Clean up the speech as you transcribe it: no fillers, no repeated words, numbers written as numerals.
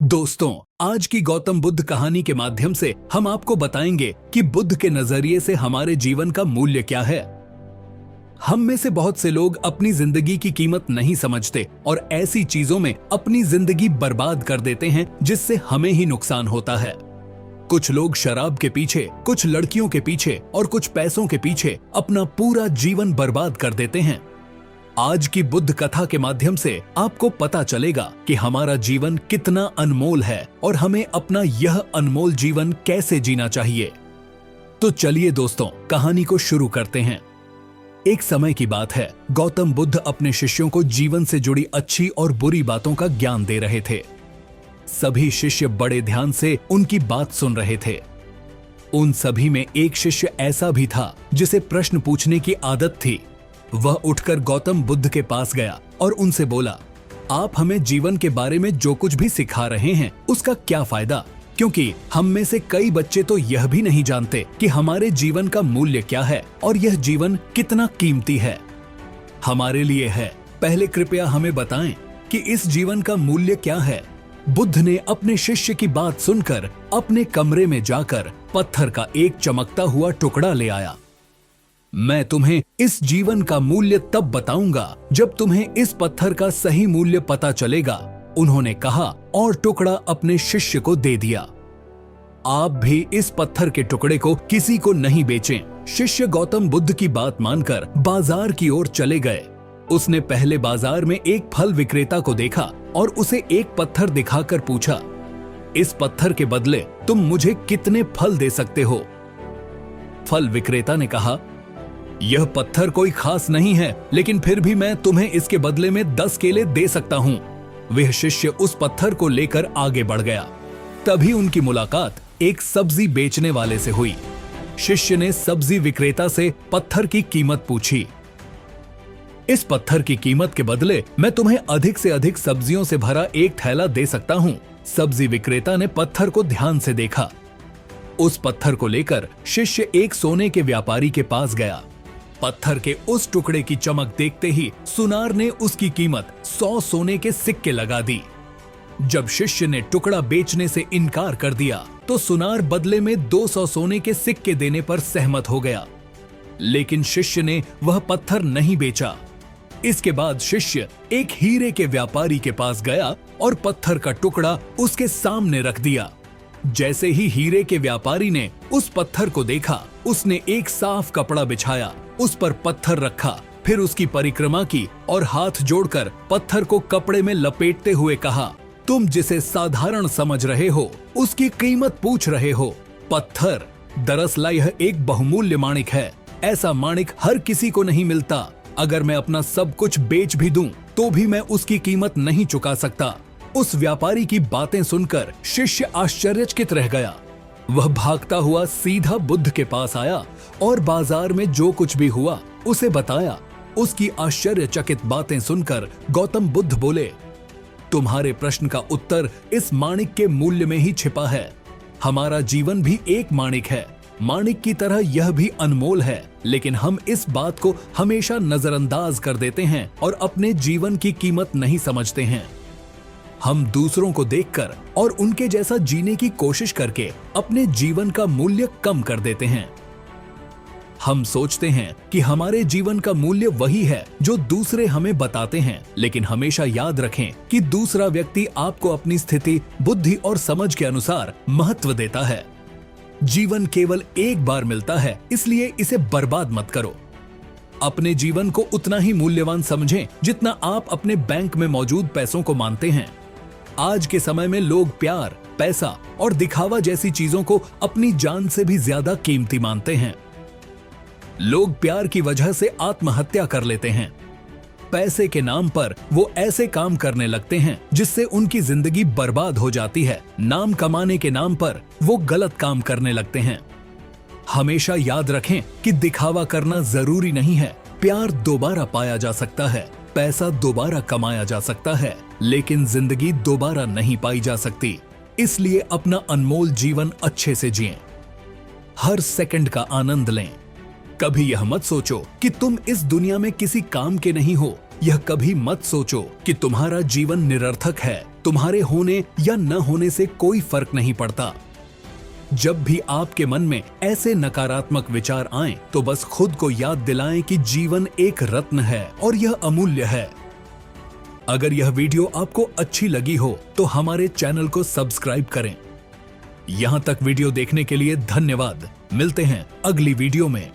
दोस्तों, आज की गौतम बुद्ध कहानी के माध्यम से हम आपको बताएंगे कि बुद्ध के नजरिए से हमारे जीवन का मूल्य क्या है। हम में से बहुत से लोग अपनी जिंदगी की कीमत नहीं समझते और ऐसी चीजों में अपनी जिंदगी बर्बाद कर देते हैं जिससे हमें ही नुकसान होता है। कुछ लोग शराब के पीछे, कुछ लड़कियों के पीछे और कुछ पैसों के पीछे अपना पूरा जीवन बर्बाद कर देते हैं। आज की बुद्ध कथा के माध्यम से आपको पता चलेगा कि हमारा जीवन कितना अनमोल है और हमें अपना यह अनमोल जीवन कैसे जीना चाहिए। तो चलिए दोस्तों, कहानी को शुरू करते हैं। एक समय की बात है, गौतम बुद्ध अपने शिष्यों को जीवन से जुड़ी अच्छी और बुरी बातों का ज्ञान दे रहे थे। सभी शिष्य बड़े ध्यान से उनकी बात सुन रहे थे। उन सभी में एक शिष्य ऐसा भी था जिसे प्रश्न पूछने की आदत थी। वह उठकर गौतम बुद्ध के पास गया और उनसे बोला, आप हमें जीवन के बारे में जो कुछ भी सिखा रहे हैं उसका क्या फायदा, क्योंकि हम में से कई बच्चे तो यह भी नहीं जानते कि हमारे जीवन का मूल्य क्या है और यह जीवन कितना कीमती है हमारे लिए है। पहले कृपया हमें बताएं कि इस जीवन का मूल्य क्या है। बुद्ध ने अपने शिष्य की बात सुनकर अपने कमरे में जाकर पत्थर का एक चमकता हुआ टुकड़ा ले आया। मैं तुम्हें इस जीवन का मूल्य तब बताऊंगा जब तुम्हें इस पत्थर का सही मूल्य पता चलेगा, उन्होंने कहा और टुकड़ा अपने शिष्य को दे दिया। आप भी इस पत्थर के टुकड़े को किसी को नहीं बेचें। शिष्य गौतम बुद्ध की बात मानकर बाजार की ओर चले गए। उसने पहले बाजार में एक फल विक्रेता को देखा और उसे एक पत्थर दिखाकर पूछा, इस पत्थर के बदले तुम मुझे कितने फल दे सकते हो? फल विक्रेता ने कहा, यह पत्थर कोई खास नहीं है, लेकिन फिर भी मैं तुम्हें इसके बदले में 10 केले दे सकता हूं। वह शिष्य उस पत्थर को लेकर आगे बढ़ गया। तभी उनकी मुलाकात एक सब्जी बेचने वाले से हुई। शिष्य ने सब्जी विक्रेता से पत्थर की कीमत पूछी। इस पत्थर की कीमत के बदले मैं तुम्हें अधिक से अधिक सब्जियों से भरा एक थैला दे सकता हूं। सब्जी विक्रेता ने पत्थर को ध्यान से देखा। उस पत्थर को लेकर शिष्य एक सोने के व्यापारी के पास गया। पत्थर के उस टुकड़े की चमक देखते ही सुनार ने उसकी कीमत 100 सोने के सिक्के लगा दी। जब शिष्य ने टुकड़ा बेचने से इनकार कर दिया तो सुनार बदले में 200 सोने के सिक्के देने पर सहमत हो गया, लेकिन शिष्य ने वह पत्थर नहीं बेचा। इसके बाद शिष्य एक हीरे के व्यापारी के पास गया और पत्थर का टुकड़ा उसके सामने रख दिया। जैसे ही हीरे के व्यापारी ने उस पत्थर को देखा, उसने एक साफ कपड़ा बिछाया, उस पर पत्थर रखा, फिर उसकी परिक्रमा की और हाथ जोड़कर पत्थर को कपड़े में लपेटते हुए कहा, तुम जिसे साधारण समझ रहे हो उसकी कीमत पूछ रहे हो। पत्थर, दरअसल यह एक बहुमूल्य माणिक है। ऐसा माणिक हर किसी को नहीं मिलता। अगर मैं अपना सब कुछ बेच भी दूं तो भी मैं उसकी कीमत नहीं चुका सकता। उस व्यापारी की बातें सुनकर शिष्य आश्चर्यचकित रह गया। वह भागता हुआ सीधा बुद्ध के पास आया और बाजार में जो कुछ भी हुआ उसे बताया। उसकी आश्चर्यचकित बातें सुनकर गौतम बुद्ध बोले, तुम्हारे प्रश्न का उत्तर इस माणिक के मूल्य में ही छिपा है। हमारा जीवन भी एक माणिक है। माणिक की तरह यह भी अनमोल है, लेकिन हम इस बात को हमेशा नजरअंदाज कर देते हैं और अपने जीवन की कीमत नहीं समझते हैं। हम दूसरों को देखकर और उनके जैसा जीने की कोशिश करके अपने जीवन का मूल्य कम कर देते हैं। हम सोचते हैं कि हमारे जीवन का मूल्य वही है जो दूसरे हमें बताते हैं, लेकिन हमेशा याद रखें कि दूसरा व्यक्ति आपको अपनी स्थिति, बुद्धि और समझ के अनुसार महत्व देता है। जीवन केवल एक बार मिलता है, इसलिए इसे बर्बाद मत करो। अपने जीवन को उतना ही मूल्यवान समझें जितना आप अपने बैंक में मौजूद पैसों को मानते हैं। आज के समय में लोग प्यार, पैसा और दिखावा जैसी चीजों को अपनी जान से भी ज्यादा कीमती मानते हैं। लोग प्यार की वजह से आत्महत्या कर लेते हैं। पैसे के नाम पर वो ऐसे काम करने लगते हैं जिससे उनकी जिंदगी बर्बाद हो जाती है। नाम कमाने के नाम पर वो गलत काम करने लगते हैं। हमेशा याद रखें कि दिखावा करना जरूरी नहीं है। प्यार दोबारा पाया जा सकता है, पैसा दोबारा कमाया जा सकता है, लेकिन जिंदगी दोबारा नहीं पाई जा सकती। इसलिए अपना अनमोल जीवन अच्छे से जिएं। हर सेकंड का आनंद लें। कभी यह मत सोचो कि तुम इस दुनिया में किसी काम के नहीं हो। यह कभी मत सोचो कि तुम्हारा जीवन निरर्थक है। तुम्हारे होने या न होने से कोई फर्क नहीं पड़ता। जब भी आपके मन में ऐसे नकारात्मक विचार आएं, तो बस खुद को याद दिलाएं कि जीवन एक रत्न है और यह अमूल्य है। अगर यह वीडियो आपको अच्छी लगी हो तो हमारे चैनल को सब्सक्राइब करें। यहां तक वीडियो देखने के लिए धन्यवाद। मिलते हैं अगली वीडियो में।